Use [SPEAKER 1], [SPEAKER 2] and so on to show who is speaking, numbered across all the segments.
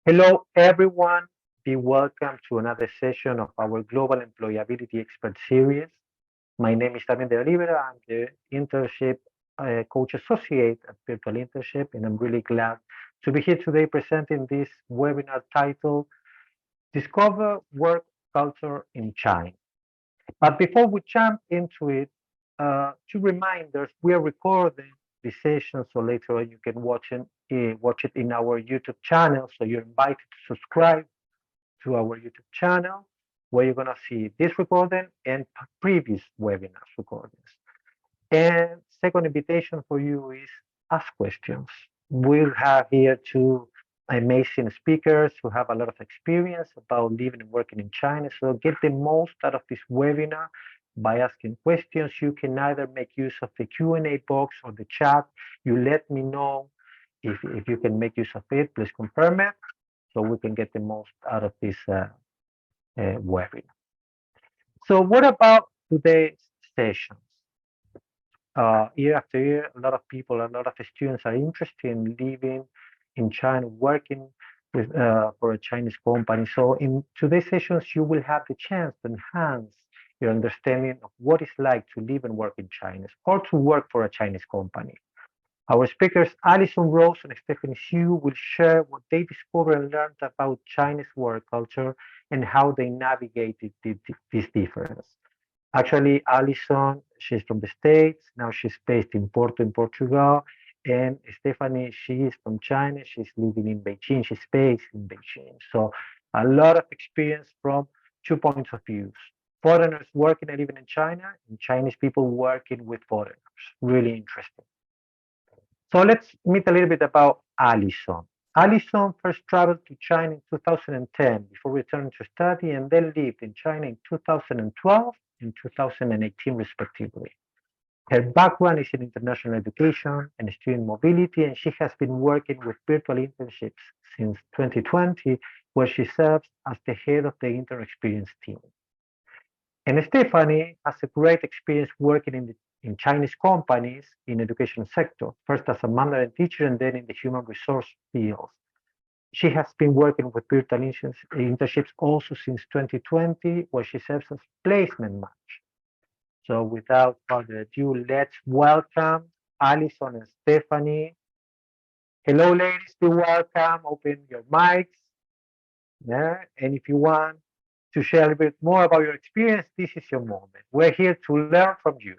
[SPEAKER 1] Hello, everyone. Be welcome to another session of our Global Employability Expert Series. My name is Damian de Rivera. I'm the Internship Coach Associate at Virtual Internship, and I'm really glad to be here today presenting this webinar titled Discover Work Culture in China. But before we jump into it, two reminders: we are recording the session, so later on you can watch it in our YouTube channel. So you're invited to subscribe to our YouTube channel, where you're gonna see this recording and previous webinars recordings. And second invitation for you is ask questions. We'll have here two amazing speakers who have a lot of experience about living and working in China. So get the most out of this webinar by asking questions. You can either make use of the Q&A box or the chat. You let me know if you can make use of it. Please confirm it so we can get the most out of this webinar. So what about today's sessions? Year after year, a lot of people, a lot of students are interested in living in China, working for a Chinese company. So in today's sessions, you will have the chance to enhance your understanding of what it's like to live and work in China or to work for a Chinese company. Our speakers, Allison Ross and Stephanie Xu, will share what they discovered and learned about Chinese work culture and how they navigated this difference. Actually, Allison, she's from the States. Now she's based in Porto, in Portugal. And Stephanie, she is from China. She's living in Beijing. She's based in Beijing. So a lot of experience from 2 points of views. Foreigners working and living in China, and Chinese people working with foreigners. Really interesting. So let's meet a little bit about Allison. Allison first traveled to China in 2010 before returning to study, and then lived in China in 2012 and 2018, respectively. Her background is in international education and student mobility, and she has been working with virtual internships since 2020, where she serves as the head of the intern experience team. And Stephanie has a great experience working in Chinese companies in education sector, first as a Mandarin teacher and then in the human resource field. She has been working with virtual internships also since 2020, where she serves as placement manager. So without further ado, let's welcome Alison and Stephanie. Hello, ladies, be welcome. Open your mics. Yeah, and if you want to share a little bit more about your experience, this is your moment. We're here to learn from you.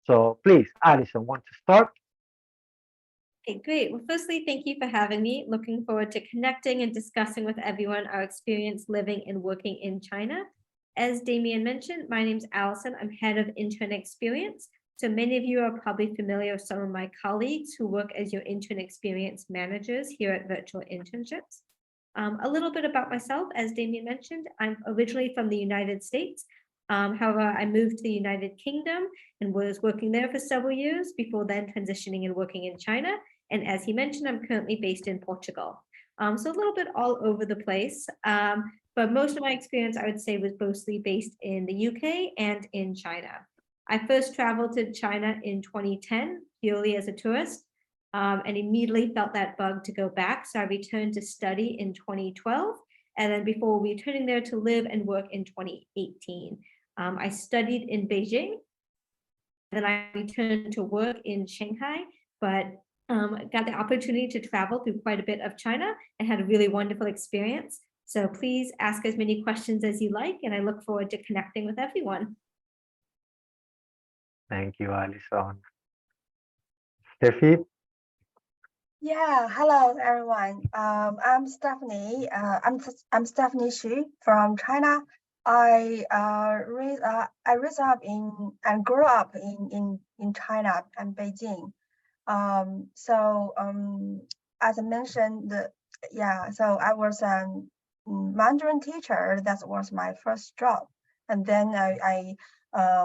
[SPEAKER 1] So please, Alison, want to start?
[SPEAKER 2] Okay, great. Well, firstly, thank you for having me. Looking forward to connecting and discussing with everyone our experience living and working in China. As Damien mentioned, my name's Allison. I'm head of intern experience. So many of you are probably familiar with some of my colleagues who work as your intern experience managers here at Virtual Internships. A little bit about myself, as Damien mentioned, I'm originally from the United States. However, I moved to the United Kingdom and was working there for several years before then transitioning and working in China. And as he mentioned, I'm currently based in Portugal. So a little bit all over the place. But most of my experience, I would say, was mostly based in the UK and in China. I first traveled to China in 2010, purely as a tourist, and immediately felt that bug to go back. So I returned to study in 2012, and then before returning there to live and work in 2018. I studied in Beijing, then I returned to work in Shanghai, but got the opportunity to travel through quite a bit of China and had a really wonderful experience. So please ask as many questions as you like, and I look forward to connecting with everyone.
[SPEAKER 1] Thank you, Alison. Steffi?
[SPEAKER 3] Yeah, hello everyone. I'm Stephanie. I'm Stephanie Xu from China. I raised up in and grew up in China and Beijing. As I mentioned, so I was a Mandarin teacher. That was my first job, and then I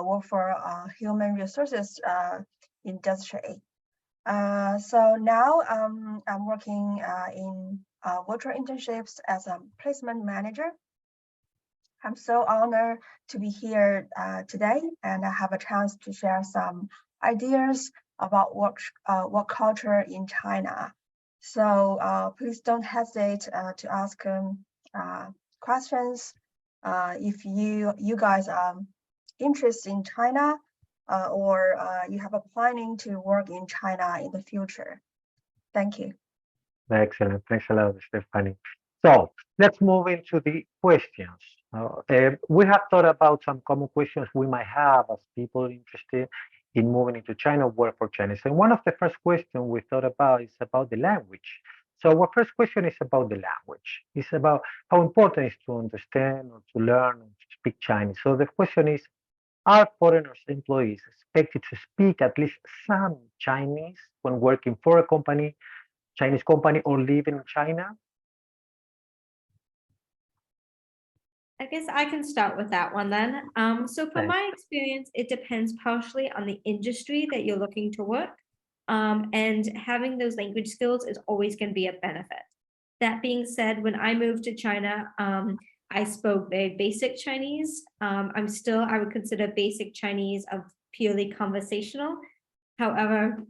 [SPEAKER 3] worked for human resources industry. So now I'm working in virtual internships as a placement manager. I'm so honored to be here today, and I have a chance to share some ideas about work culture in China. So please don't hesitate to ask questions. If you guys are interested in China or you have a planning to work in China in the future. Thank you.
[SPEAKER 1] Excellent. Thanks a lot, Stephanie. So let's move into the questions. We have thought about some common questions we might have as people interested in moving into China, work for Chinese. And one of the first questions we thought about is about the language. So our first question is about the language. It's about how important it is to understand or to learn or to speak Chinese. So the question is, are foreigners employees expected to speak at least some Chinese when working for a company, Chinese company, or living in China?
[SPEAKER 2] I guess I can start with that one then. So from my experience, it depends partially on the industry that you're looking to work. And having those language skills is always going to be a benefit. That being said, when I moved to China, I spoke very basic Chinese. I would consider basic Chinese of purely conversational. However,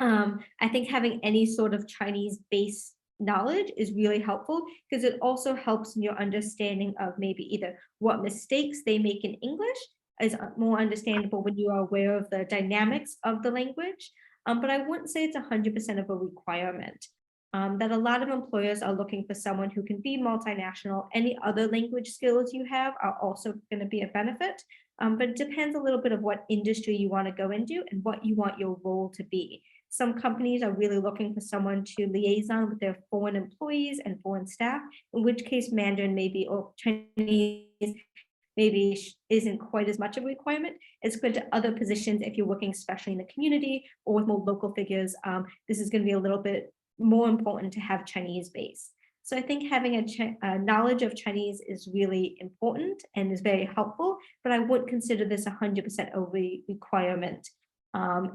[SPEAKER 2] I think having any sort of Chinese base knowledge is really helpful because it also helps in your understanding of maybe either what mistakes they make in English is more understandable when you are aware of the dynamics of the language. But I wouldn't say it's 100% of a requirement. That a lot of employers are looking for someone who can be multinational. Any other language skills you have are also going to be a benefit. But it depends a little bit of what industry you want to go into and what you want your role to be. Some companies are really looking for someone to liaison with their foreign employees and foreign staff, in which case Mandarin maybe or Chinese maybe isn't quite as much of a requirement as compared to other positions. If you're working especially in the community or with more local figures, this is going to be a little bit more important to have Chinese base. So I think having a knowledge of Chinese is really important and is very helpful, but I wouldn't consider this 100% a requirement,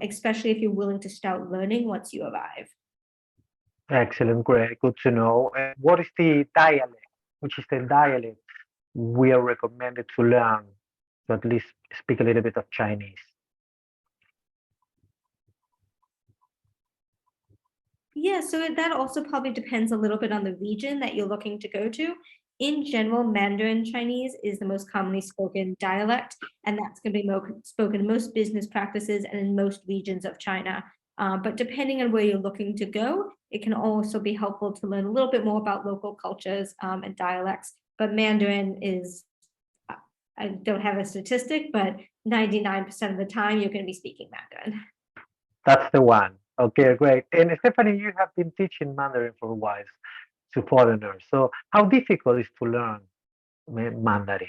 [SPEAKER 2] especially if you're willing to start learning once you arrive.
[SPEAKER 1] Excellent, great, good to know. And what is the dialect? Which is the dialect we are recommended to learn to at least speak a little bit of Chinese?
[SPEAKER 2] Yeah, so that also probably depends a little bit on the region that you're looking to go to. In general, Mandarin Chinese is the most commonly spoken dialect, and that's going to be spoken in most business practices and in most regions of China. But depending on where you're looking to go, it can also be helpful to learn a little bit more about local cultures and dialects. But Mandarin is, I don't have a statistic, but 99% of the time you're going to be speaking Mandarin.
[SPEAKER 1] That's the one. Okay, great. And Stephanie, you have been teaching Mandarin for a while to foreigners. So how difficult is to learn Mandarin?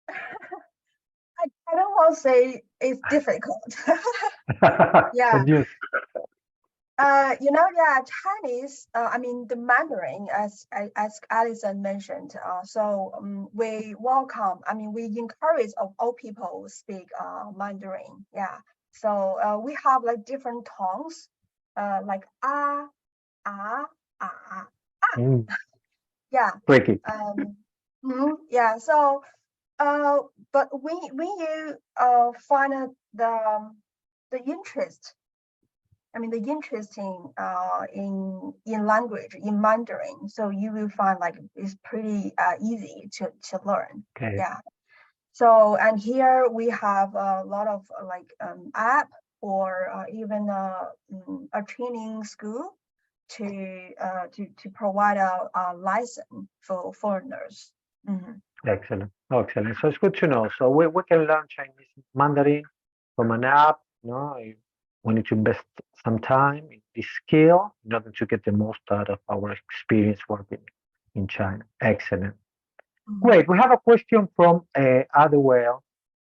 [SPEAKER 3] I don't want to say it's difficult. Yeah.
[SPEAKER 1] Yes.
[SPEAKER 3] Chinese, I mean, the Mandarin, as Allison mentioned, we welcome, I mean, we encourage all people speak Mandarin. Yeah. So we have like different tones, like ah, ah, ah, ah.
[SPEAKER 1] Mm.
[SPEAKER 3] Yeah.
[SPEAKER 1] Tricky.
[SPEAKER 3] Yeah. So, but when you find the interest, I mean, the interest in language, in Mandarin, so you will find like it's pretty easy to learn.
[SPEAKER 1] Okay.
[SPEAKER 3] Yeah. So, and here we have a lot of app or even a training school to provide a license for foreigners.
[SPEAKER 1] Excellent. Excellent. So it's good to know. So we can learn Chinese Mandarin from an app. We need to invest some time in this skill in order to get the most out of our experience working in China. Excellent. Great. We have a question from Adewell,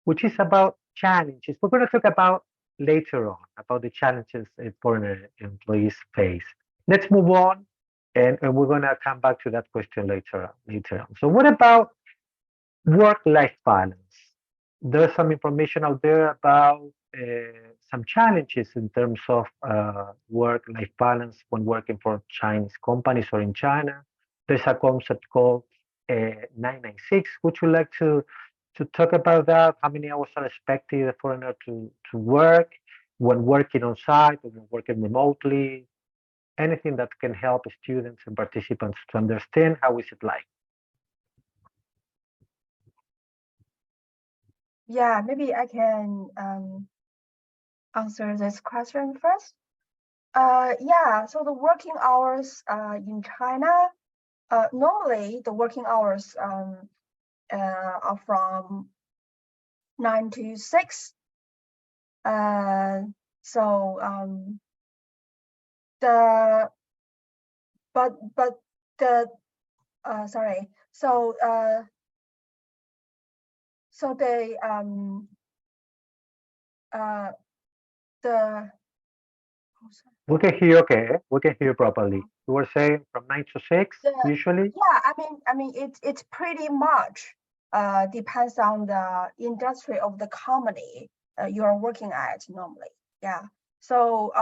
[SPEAKER 1] which is about challenges. We're going to talk about later on about the challenges foreign employees face. Let's move on, and we're going to come back to that question later on. So what about work-life balance? There's some information out there about some challenges in terms of work-life balance when working for Chinese companies or in China. There's a concept called 996. Would you like to talk about that? How many hours are expected a foreigner to work when working on site or when working remotely? anything that can help students and participants to understand how is it like.
[SPEAKER 3] Yeah, maybe I can answer this question first. Yeah, so the working hours in China, normally the working hours are from 9 to 6. So the but the sorry. So so they the
[SPEAKER 1] We can hear okay. We can hear properly. You were saying from 9 to 6
[SPEAKER 3] the
[SPEAKER 1] usually.
[SPEAKER 3] yeah, I mean it's pretty much depends on the industry of the company you are working at normally. Yeah. So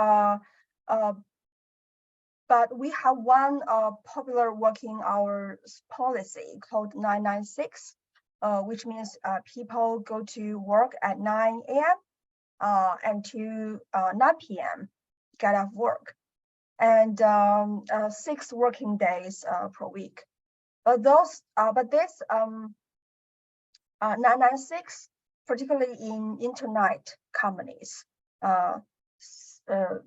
[SPEAKER 3] but we have one popular working hours policy called 996, which means people go to work at 9 a.m. And to 9 p.m. get off work, and 6 working days per week. But this 996, particularly in internet companies, for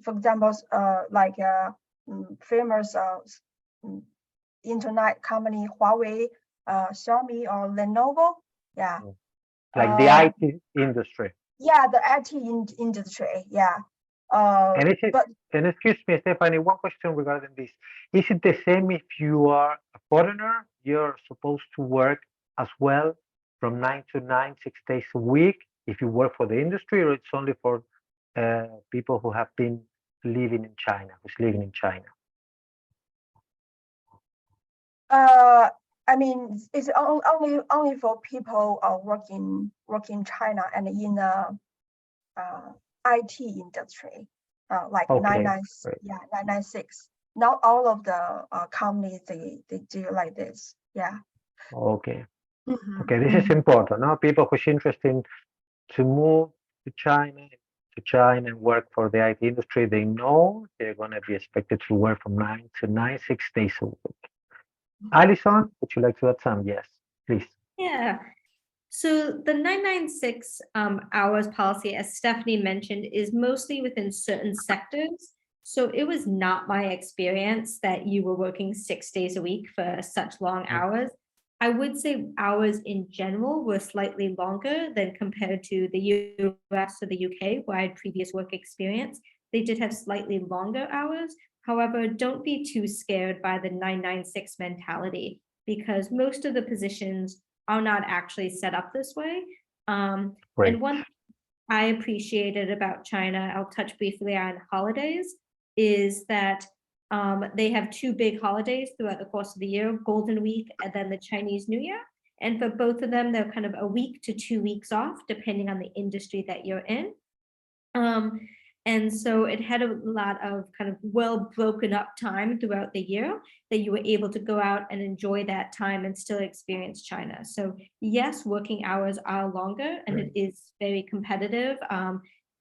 [SPEAKER 3] example, like famous internet company Huawei, Xiaomi, or Lenovo. Yeah.
[SPEAKER 1] Like the IT industry.
[SPEAKER 3] Yeah, the IT industry. Yeah.
[SPEAKER 1] And is it,
[SPEAKER 3] But
[SPEAKER 1] and excuse me, Stephanie, one question regarding this. Is it the same if you are a foreigner? You're supposed to work as well from 9 to 9, 6 days a week if you work for the industry, or it's only for people who have been living in China, who's living in China?
[SPEAKER 3] I mean, it's only for people working China and in the IT industry, like
[SPEAKER 1] Okay,
[SPEAKER 3] 996.
[SPEAKER 1] great.
[SPEAKER 3] Yeah, 996. Not all of the companies they do like this. Yeah.
[SPEAKER 1] Okay.
[SPEAKER 3] Mhm,
[SPEAKER 1] Okay, this is
[SPEAKER 3] mhm.
[SPEAKER 1] important. Now, people who's interested to move to China and work for the IT industry, they know they're going to be expected to work from 9 to 9, 6 days a week. Allison, would you like to add some? Yes, please.
[SPEAKER 2] Yeah. So the 996 hours policy, as Stephanie mentioned, is mostly within certain sectors. So it was not my experience that you were working 6 days a week for such long hours. I would say hours in general were slightly longer than compared to the US or the UK, where I had previous work experience. They did have slightly longer hours. However, don't be too scared by the 996 mentality, because most of the positions are not actually set up this way.
[SPEAKER 1] Great.
[SPEAKER 2] And one thing I appreciated about China, I'll touch briefly on holidays, is that they have 2 big holidays throughout the course of the year, Golden Week and then the Chinese New Year. And for both of them, they're kind of a week to 2 weeks off, depending on the industry that you're in. And so it had a lot of kind of well broken up time throughout the year that you were able to go out and enjoy that time and still experience China. So yes, working hours are longer and it is very competitive.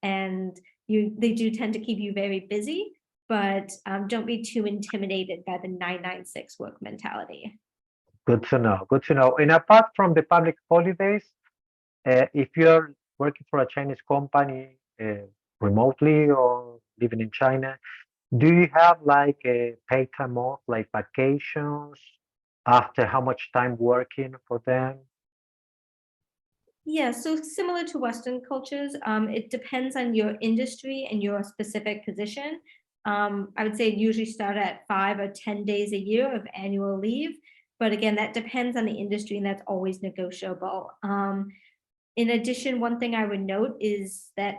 [SPEAKER 2] And they do tend to keep you very busy, but don't be too intimidated by the 996 work mentality.
[SPEAKER 1] Good to know. Good to know. And apart from the public holidays, if you're working for a Chinese company remotely or living in China, do you have like a paid time off, like vacations, after how much time working for them?
[SPEAKER 2] Yeah, so similar to Western cultures, it depends on your industry and your specific position. I would say it usually start at 5 or 10 days a year of annual leave. But again, that depends on the industry and that's always negotiable. In addition, one thing I would note is that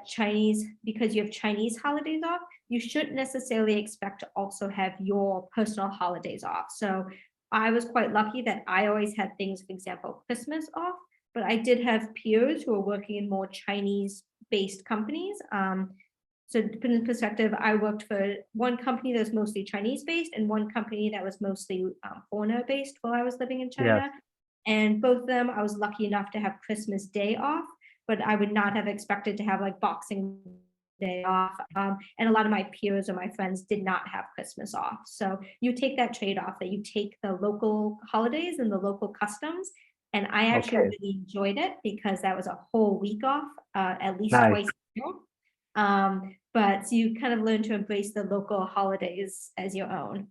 [SPEAKER 2] because you have Chinese holidays off, you shouldn't necessarily expect to also have your personal holidays off. So I was quite lucky that I always had things, for example, Christmas off, but I did have peers who are working in more Chinese-based companies. So to put in perspective, I worked for one company that was mostly Chinese-based and one company that was mostly foreigner-based while I was living in China.
[SPEAKER 1] Yes.
[SPEAKER 2] And both of them, I was lucky enough to have Christmas Day off, but I would not have expected to have like Boxing day off. And a lot of my peers or my friends did not have Christmas off. So you take that trade-off that you take the local holidays and the local customs. And I actually
[SPEAKER 1] Okay.
[SPEAKER 2] really enjoyed it because that was a whole week off, at least
[SPEAKER 1] Nice.
[SPEAKER 2] twice a year. But so you kind of learn to embrace the local holidays as your own.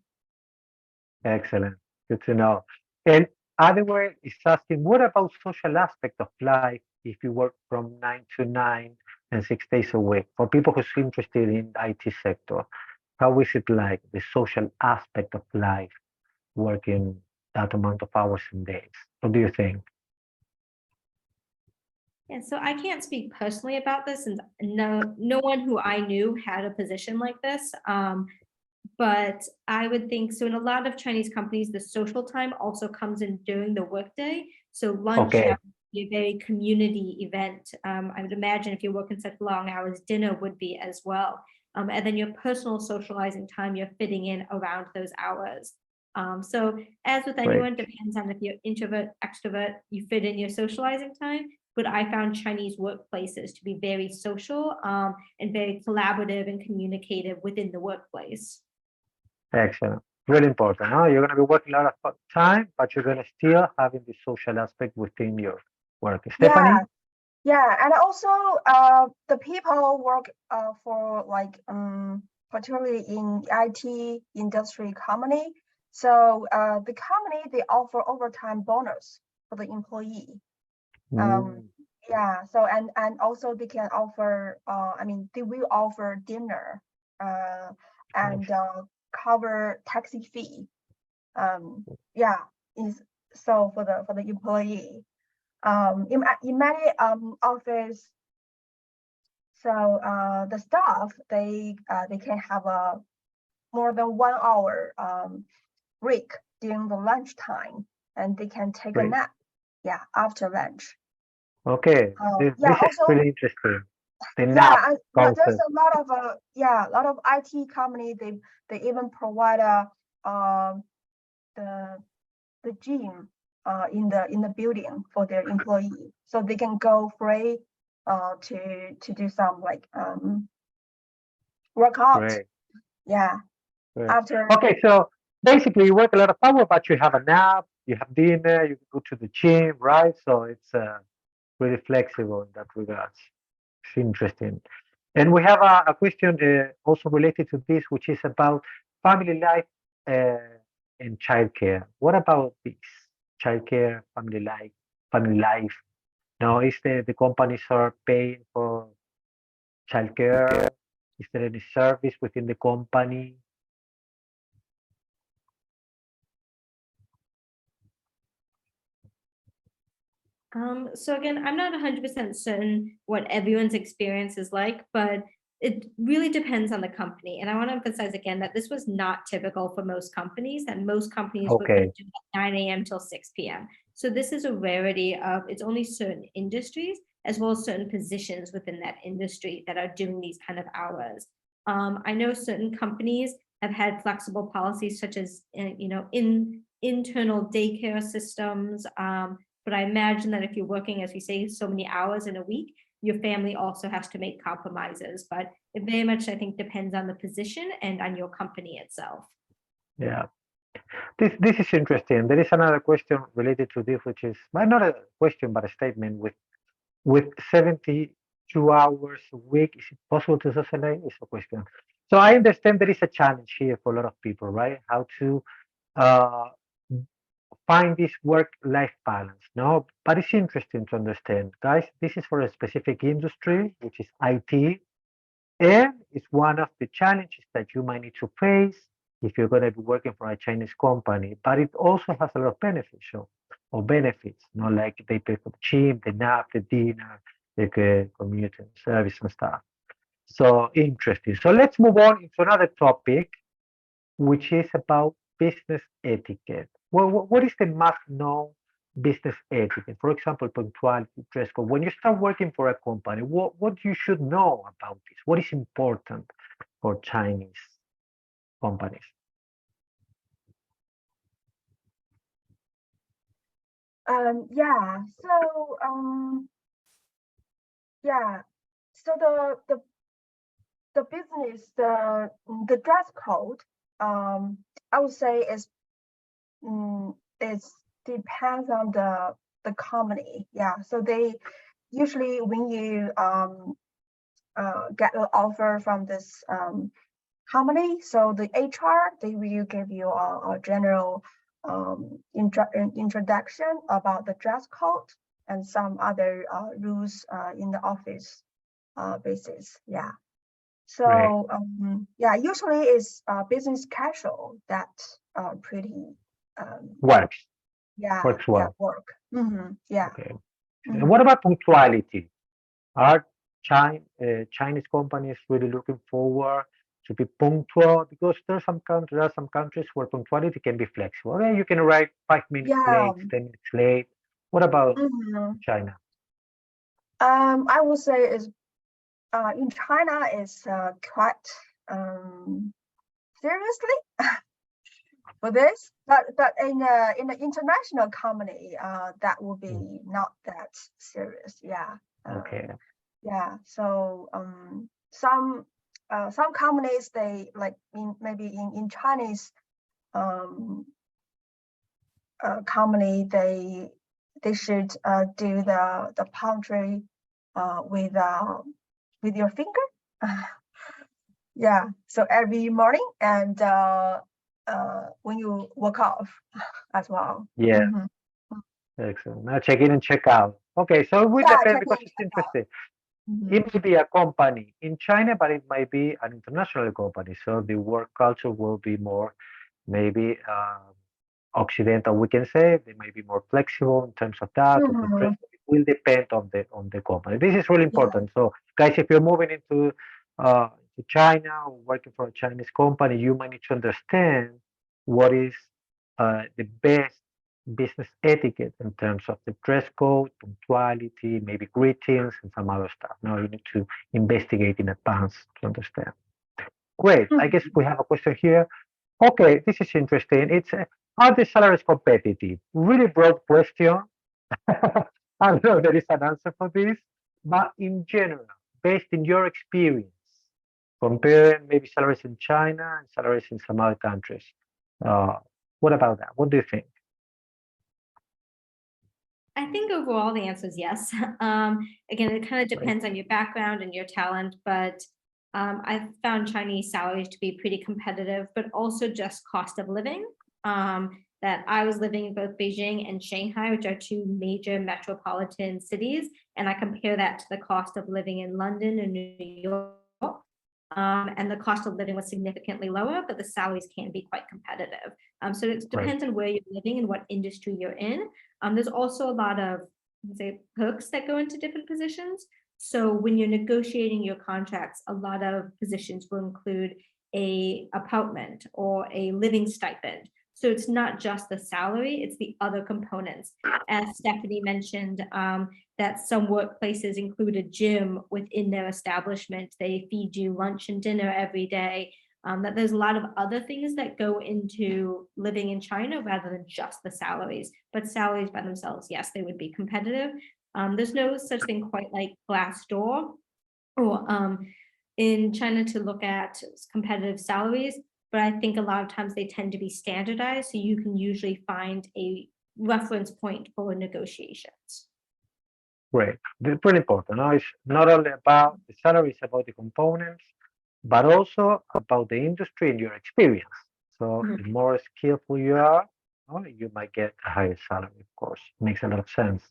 [SPEAKER 1] Excellent. Good to know. And otherwise, is asking, what about social aspect of life if you work from 9 to 9 and 6 days a week? For people who's interested in the IT sector, how is it like the social aspect of life working that amount of hours and days? What do you think?
[SPEAKER 2] Yeah, so I can't speak personally about this, and no one who I knew had a position like this. But I would think so. In a lot of Chinese companies, the social time also comes in during the workday. So lunch
[SPEAKER 1] Okay.
[SPEAKER 2] have to be a very community event. I would imagine if you're working such long hours, dinner would be as well. And then your personal socializing time, you're fitting in around those hours. So as with anyone,
[SPEAKER 1] Great.
[SPEAKER 2] depends on if you're introvert, extrovert, you fit in your socializing time. But I found Chinese workplaces to be very social and very collaborative and communicative within the workplace.
[SPEAKER 1] Excellent. Really important. Huh? You're going to be working a lot of time, but you're going to still having the social aspect within your work. Stephanie?
[SPEAKER 3] Yeah, and also the people work for like particularly in IT industry company. So the company they offer overtime bonus for the employee.
[SPEAKER 1] Mm,
[SPEAKER 3] Yeah, so and also they can offer I mean they will offer dinner and cover taxi fee. Yeah, is so for the employee. In many office, so the staff they can have a more than 1 hour break during the lunch time, and they can take a
[SPEAKER 1] great.
[SPEAKER 3] nap. Yeah, after lunch.
[SPEAKER 1] Okay. This
[SPEAKER 3] Yeah,
[SPEAKER 1] is
[SPEAKER 3] also
[SPEAKER 1] really interesting. The nap
[SPEAKER 3] yeah, there's
[SPEAKER 1] concept.
[SPEAKER 3] a lot of a lot of IT company they even provide the the gym in the building for their employee, so they can go free to do some like workout.
[SPEAKER 1] Great.
[SPEAKER 3] Yeah,
[SPEAKER 1] Great.
[SPEAKER 3] after
[SPEAKER 1] Okay, so basically you work a lot of hours, but you have a nap, you have dinner, you go to the gym, right? So it's really flexible in that regards. It's interesting. And we have a question also related to this, which is about family life and childcare. What about this? Childcare, family life. Now, is the companies are paying for childcare? Is there any service within the company?
[SPEAKER 2] So again, I'm not 100% certain what everyone's experience is like, but it really depends on the company. And I want to emphasize again that this was not typical for most companies, that most companies would
[SPEAKER 1] Okay,
[SPEAKER 2] do 9 a.m. till 6 p.m. So this is a rarity of it's only certain industries as well as certain positions within that industry that are doing these kind of hours. I know certain companies have had flexible policies such as in internal daycare systems. But I imagine that if you're working, as we say, so many hours in a week, your family also has to make compromises. But it very much, I think, depends on the position and on your company itself.
[SPEAKER 1] yeah. This is interesting. There is another question related to this, which is well, not a question but a statement. With 72 hours a week, is it possible to socialize? Is a question. So I understand there is a challenge here for a lot of people, right? How to uh, find this work-life balance. No, but it's interesting to understand, guys. This is for a specific industry, which is IT, and it's one of the challenges that you might need to face if you're going to be working for a Chinese company. But it also has a lot of benefits, or benefits, like they pay for the gym, the nap, the dinner, the commuting service and stuff. So interesting. So let's move on into another topic, which is about business etiquette. Well, what is the must-know business etiquette? For example, punctuality, dress code. When you start working for a company, what you should know about this? What is important for Chinese companies?
[SPEAKER 3] Yeah, so yeah, so the business, the dress code, I would say it depends on the company. Yeah, so they usually when you get an offer from this company, so the HR they will give you a general introduction about the dress code and some other rules in the office basis. Yeah.
[SPEAKER 1] Great.
[SPEAKER 3] So yeah, usually it's business casual that pretty
[SPEAKER 1] Works.
[SPEAKER 3] yeah
[SPEAKER 1] Works
[SPEAKER 3] yeah
[SPEAKER 1] well.
[SPEAKER 3] work. Yeah.
[SPEAKER 1] Okay. And
[SPEAKER 3] Mhm.
[SPEAKER 1] what about punctuality? Are Chinese companies really looking forward to be punctual? Because there are some countries where punctuality can be flexible. Okay, you can arrive 5 minutes
[SPEAKER 3] Yeah.
[SPEAKER 1] late, 10 minutes late. What about
[SPEAKER 3] Mhm.
[SPEAKER 1] China?
[SPEAKER 3] I would say is in China is quite seriously for this, but in the international company, that will be not that serious. Yeah.
[SPEAKER 1] Okay,
[SPEAKER 3] Yeah. So some companies they like maybe in Chinese company they should do the pantry with your finger. Yeah. So every morning and when you walk off as well.
[SPEAKER 1] yeah,
[SPEAKER 3] Mhm.
[SPEAKER 1] excellent. Now check in and check out. Okay, so it will
[SPEAKER 3] Yeah,
[SPEAKER 1] depend
[SPEAKER 3] check
[SPEAKER 1] because
[SPEAKER 3] in,
[SPEAKER 1] it's
[SPEAKER 3] check out.
[SPEAKER 1] interesting.
[SPEAKER 3] Mhm.
[SPEAKER 1] It may be a company in China, but it might be an international company. So the work culture will be more maybe Occidental, we can say. They might be more flexible in terms of that, of the dress.
[SPEAKER 3] Mhm.
[SPEAKER 1] It will depend on the company. This is really
[SPEAKER 3] Yeah.
[SPEAKER 1] important. So, guys, if you're moving to China or working for a Chinese company, you might need to understand what is the best business etiquette in terms of the dress code, punctuality, maybe greetings, and some other stuff. Now you need to investigate in advance to understand. Great. I guess
[SPEAKER 3] Mhm.
[SPEAKER 1] we have a question here. Okay, this is interesting. It's are the salaries competitive? Really broad question. I don't know if there is an answer for this, but in general, based in your experience, comparing maybe salaries in China and salaries in some other countries, uh, what about that? What do you think?
[SPEAKER 2] I think overall the answer is yes. Again, it kind of
[SPEAKER 1] Right.
[SPEAKER 2] depends on your background and your talent, but I've found Chinese salaries to be pretty competitive, but also just cost of living. That I was living in both Beijing and Shanghai, which are two major metropolitan cities, and I compare that to the cost of living in London and New York. And the cost of living was significantly lower, but the salaries can be quite competitive. So it
[SPEAKER 1] Right.
[SPEAKER 2] depends on where you're living and what industry you're in. There's also a lot of say perks that go into different positions. So when you're negotiating your contracts, a lot of positions will include a apartment or a living stipend. So it's not just the salary, it's the other components. As Stephanie mentioned, that some workplaces include a gym within their establishment. They feed you lunch and dinner every day. That there's a lot of other things that go into living in China rather than just the salaries. But salaries by themselves, yes, they would be competitive. There's no such thing quite like Glassdoor or in China to look at competitive salaries, but I think a lot of times they tend to be standardized, so you can usually find a reference point for negotiations.
[SPEAKER 1] Great. That's really important. No? It's not only about the salary, it's about the components, but also about the industry and your experience. So
[SPEAKER 2] Mhm.
[SPEAKER 1] the more skillful you are, you might get a higher salary, of course. Makes a lot of sense.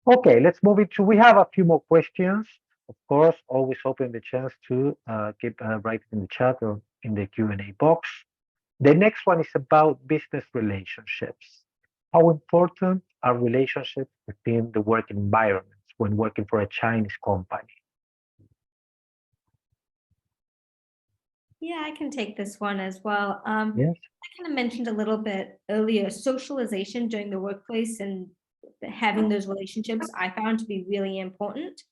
[SPEAKER 1] Okay, let's move into, we have a few more questions. Of course, always open the chance to keep write it in the chat or in the Q&A box. The next one is about business relationships. How important are relationships within the work environments when working for a Chinese company?
[SPEAKER 2] Yeah, I can take this one as well.
[SPEAKER 1] Yes.
[SPEAKER 2] I kind of mentioned a little bit earlier, socialization during the workplace and having those relationships I found to be really important.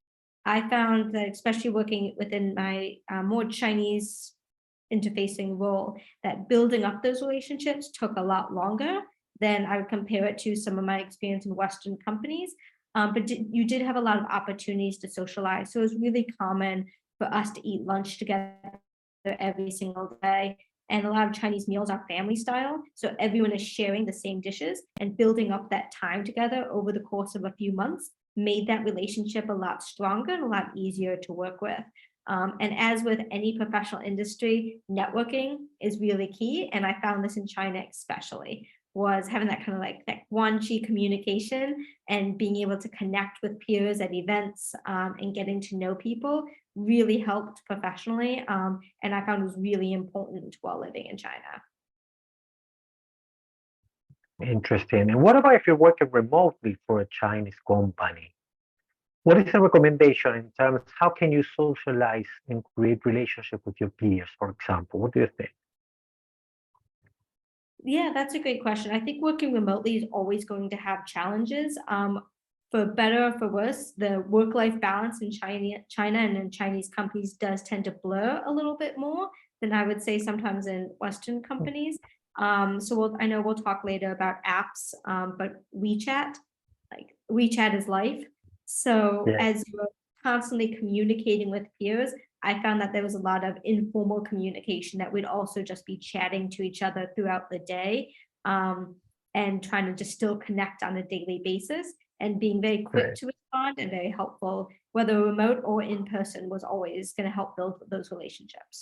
[SPEAKER 2] I found that especially working within my more Chinese interfacing role, that building up those relationships took a lot longer than I would compare it to some of my experience in Western companies. But you did have a lot of opportunities to socialize. So it was really common for us to eat lunch together every single day. And a lot of Chinese meals are family style. So everyone is sharing the same dishes, and building up that time together over the course of a few months made that relationship a lot stronger and a lot easier to work with. And as with any professional industry, networking is really key. And I found this in China especially, was having that kind of like that guanxi communication and being able to connect with peers at events, and getting to know people really helped professionally. And I found it was really important while living in China.
[SPEAKER 1] Interesting. And what about if you're working remotely for a Chinese company? What is the recommendation in terms how can you socialize and create relationship with your peers, for example? What do you think?
[SPEAKER 2] Yeah, that's a great question. I think working remotely is always going to have challenges. For better or for worse, the work-life balance in China and in Chinese companies does tend to blur a little bit more than I would say sometimes in Western companies. I know we'll talk later about apps, but WeChat is life. So
[SPEAKER 1] Yeah.
[SPEAKER 2] as you're constantly communicating with peers, I found that there was a lot of informal communication that we'd also just be chatting to each other throughout the day, and trying to just still connect on a daily basis, and being very quick
[SPEAKER 1] Right.
[SPEAKER 2] to respond and very helpful, whether remote or in person, was always going to help build those relationships.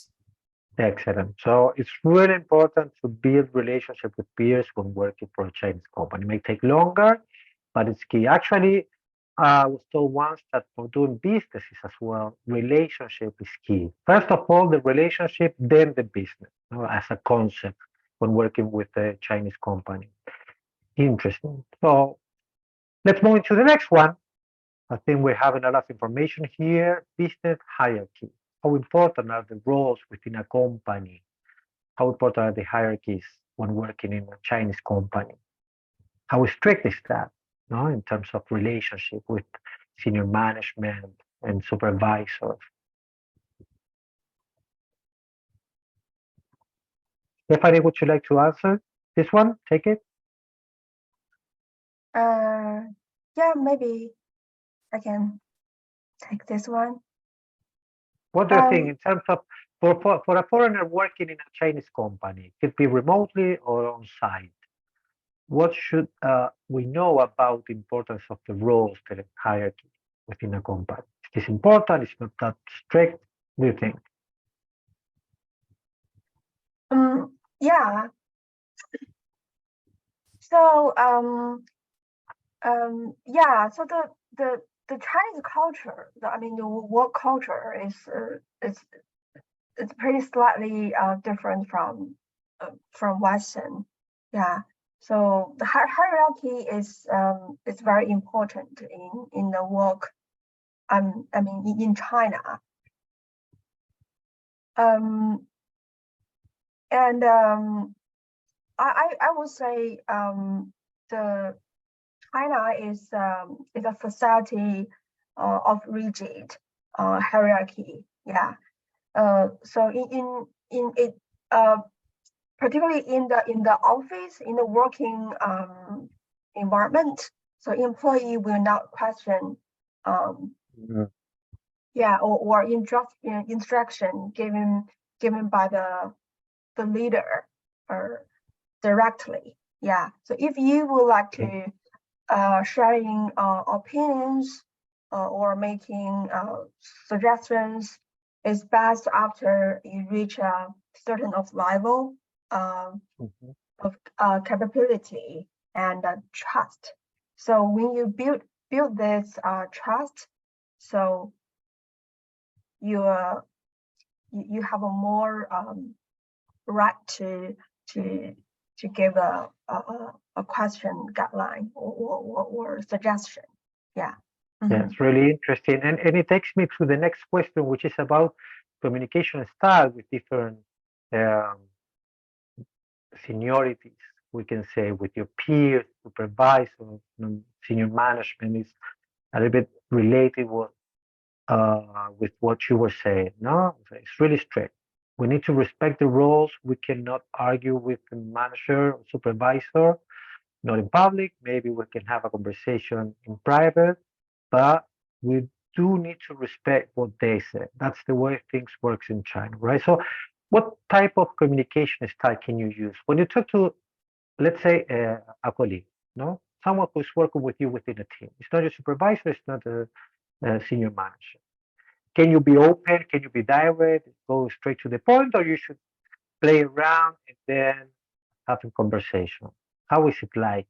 [SPEAKER 1] Excellent. So it's really important to build relationship with peers when working for a Chinese company. It may take longer, but it's key. Actually, I was told once that for doing businesses as well, relationship is key. First of all, the relationship, then the business, as a concept when working with a Chinese company. Interesting. So let's move into the next one. I think we have a lot of information here. Business hierarchy. How important are the roles within a company? How important are the hierarchies when working in a Chinese company? How strict is that, no, in terms of relationship with senior management and supervisors? Stephanie, would you like to answer this one? Take it.
[SPEAKER 3] Yeah, maybe I can take this one.
[SPEAKER 1] What do you think in terms of for a foreigner working in a Chinese company, could be remotely or on site? What should we know about the importance of the roles, the hierarchy within a company? Is this important? It's not that strict. What do you think?
[SPEAKER 3] Yeah. So yeah. So the Chinese culture, the work culture is it's pretty slightly different from Western. Yeah. So the hierarchy is very important in the work. In China. And I would say the China is a society of rigid hierarchy. Yeah. So in it particularly in the office, in the working environment, so employee will not question or instruction given by the leader or directly. Yeah. So if you would like to sharing opinions or making suggestions, it's best after you reach a certain of level of capability and trust. So when you build this trust, so you have a more right to give a question guideline or suggestion. Yeah.
[SPEAKER 1] Yeah, it's really interesting. And it takes me to the next question, which is about communication style with different seniorities, we can say, with your peers, supervisors, senior management is a little bit related with what you were saying. No, it's really strict. We need to respect the roles. We cannot argue with the manager or supervisor, not in public. Maybe we can have a conversation in private, but we do need to respect what they say. That's the way things works in China, right? So what type of communication style can you use when you talk to, let's say, a colleague, no? Someone who's working with you within a team. It's not your supervisor, it's not a senior manager. Can you be open? Can you be direct? Go straight to the point, or you should play around and then have a conversation? How is it like?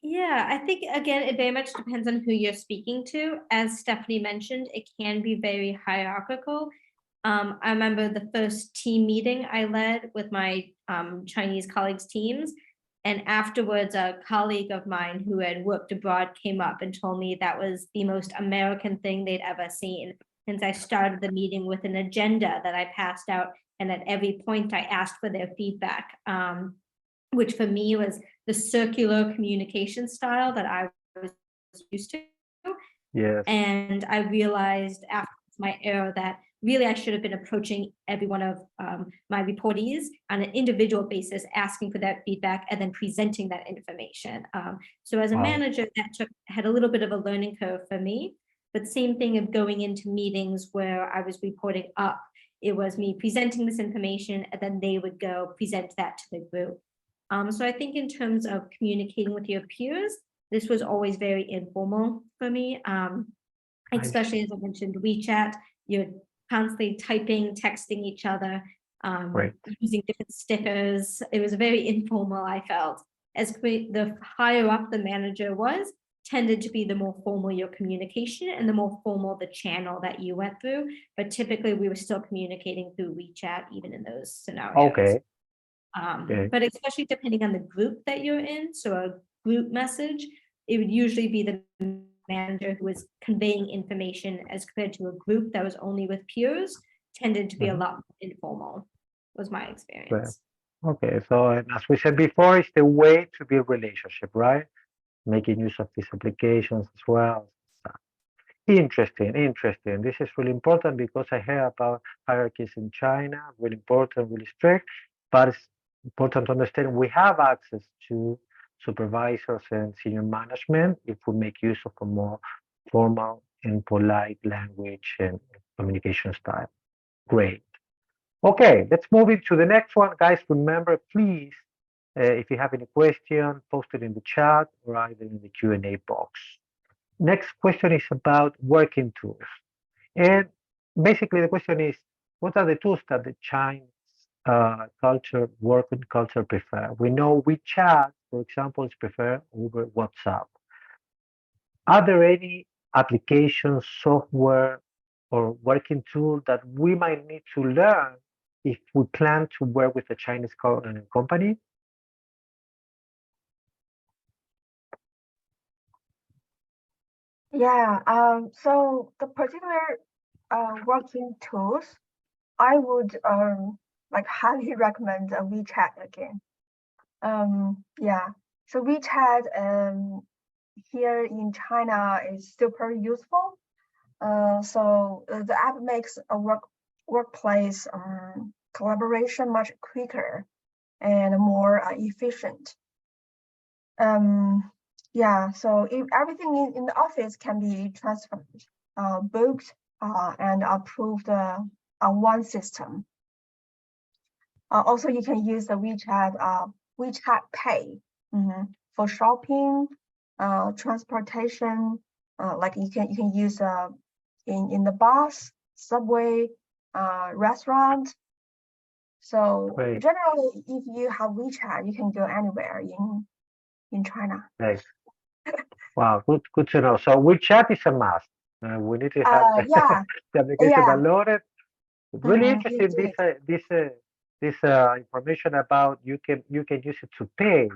[SPEAKER 2] Yeah, I think again, it very much depends on who you're speaking to. As Stephanie mentioned, it can be very hierarchical. I remember the first team meeting I led with my Chinese colleagues' teams. And afterwards, a colleague of mine who had worked abroad came up and told me that was the most American thing they'd ever seen. Since I started the meeting with an agenda that I passed out, and at every point I asked for their feedback, which for me was the circular communication style that I was used to.
[SPEAKER 1] Yes.
[SPEAKER 2] And I realized after my error that really I should have been approaching every one of my reportees on an individual basis, asking for that feedback and then presenting that information. So as a manager, that had a little bit of a learning curve for me, but same thing of going into meetings where I was reporting up. It was me presenting this information and then they would go present that to the group. So I think in terms of communicating with your peers, this was always very informal for me. Especially as I mentioned, WeChat, you're constantly typing, texting each other, using different stickers. It was very informal, I felt. As the higher up the manager was, tended to be the more formal your communication and the more formal the channel that you went through. But typically we were still communicating through WeChat, even in those scenarios.
[SPEAKER 1] Okay.
[SPEAKER 2] But especially depending on the group that you're in, so a group message, it would usually be the manager who was conveying information as compared to a group that was only with peers, tended to be a lot more informal, was my experience.
[SPEAKER 1] Okay, so as we said before, it's the way to build relationship, right? Making use of these applications as well. Interesting. This is really important because I hear about hierarchies in China, really important, really strict, but it's important to understand we have access to supervisors and senior management if we make use of a more formal and polite language and communication style. Great. Okay, let's move into the next one. Guys, remember, please, if you have any question, post it in the chat or either in the Q&A box. Next question is about working tools. And basically the question is, what are the tools that the Chinese working culture prefer? We know WeChat, for example, is preferred over WhatsApp. Are there any applications, software, or working tool that we might need to learn if we plan to work with a Chinese company?
[SPEAKER 3] Yeah, so the particular working tools, I would like highly recommend WeChat again. Yeah, so WeChat here in China is super useful. So the app makes a workplace collaboration much quicker and more efficient. Yeah, so if everything in the office can be transferred, booked, and approved on one system. Also, you can use the WeChat Pay for shopping, transportation. Like you can use in the bus, subway, restaurant. So generally, if you have WeChat, you can go anywhere in China.
[SPEAKER 1] Nice. Wow, good to know. So WeChat is a must. We need to have the application downloaded. Really interesting. This information about you can use it to pay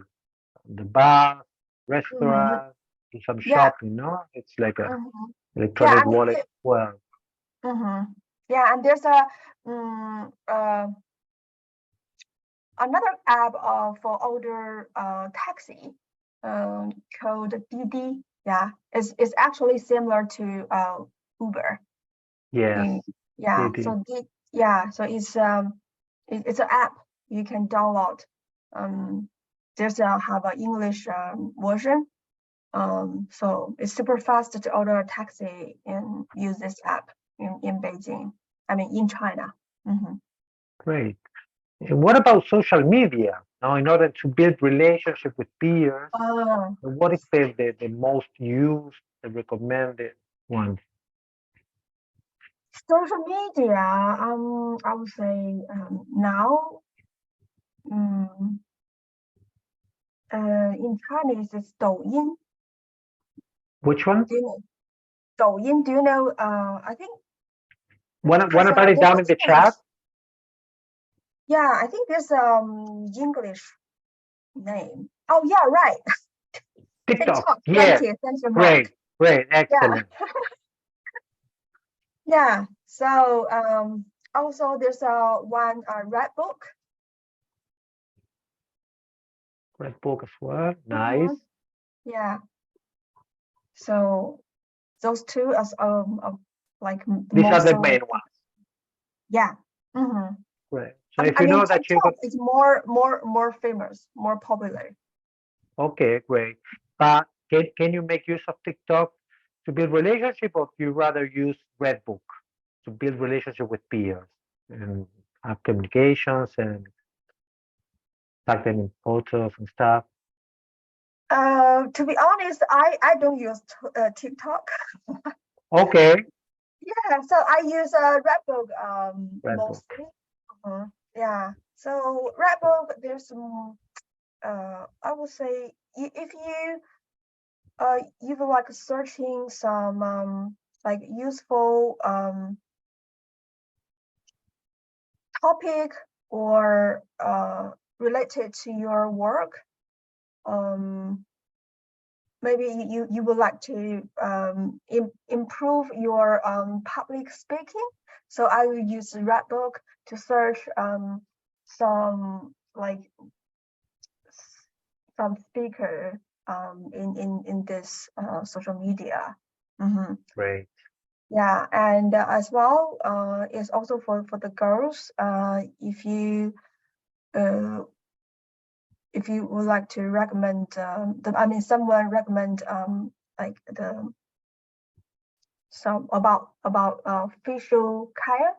[SPEAKER 1] the bar, restaurant, and some shopping. No, it's like a electronic wallet as well.
[SPEAKER 3] Yeah, and there's another app for order taxi called Didi. Yeah, it's actually similar to Uber.
[SPEAKER 1] Yes.
[SPEAKER 3] Yeah. So so it's an app you can download there's have an English version. So it's super fast to order a taxi and use this app in Beijing. I mean, in China.
[SPEAKER 1] Great. And what about social media? Now, in order to build relationship with peers, what is the most used, the recommended one?
[SPEAKER 3] Social media, I would say now, in Chinese, it's Douyin.
[SPEAKER 1] Which one?
[SPEAKER 3] Douyin, do you know? I think.
[SPEAKER 1] Want to write it down in the chat?
[SPEAKER 3] Yeah, I think there's English name. Oh yeah, right.
[SPEAKER 1] TikTok.
[SPEAKER 3] Yeah.
[SPEAKER 1] Thank you,
[SPEAKER 3] Mark.
[SPEAKER 1] Great, excellent.
[SPEAKER 3] Yeah. So also there's one Red Book.
[SPEAKER 1] Red Book as well. Nice.
[SPEAKER 3] Yeah. So those two as like
[SPEAKER 1] these are the main ones.
[SPEAKER 3] Yeah.
[SPEAKER 1] Great. So if you know that
[SPEAKER 3] TikTok is more famous, more popular.
[SPEAKER 1] Okay, great. But can you make use of TikTok to build relationship, or do you rather use Red Book to build relationship with peers and have communications and tag them in photos and stuff?
[SPEAKER 3] To be honest, I don't use TikTok.
[SPEAKER 1] Okay.
[SPEAKER 3] Yeah, so I use Redbook mostly. Yeah, so Redbook, there's some I would say if you like searching some like useful topic or related to your work, maybe you would like to improve your public speaking. So I will use Redbook to search some speaker in this social media.
[SPEAKER 1] Great.
[SPEAKER 3] Yeah, and as well, it's also for the girls. If you would like to recommend, someone recommend like some about facial care.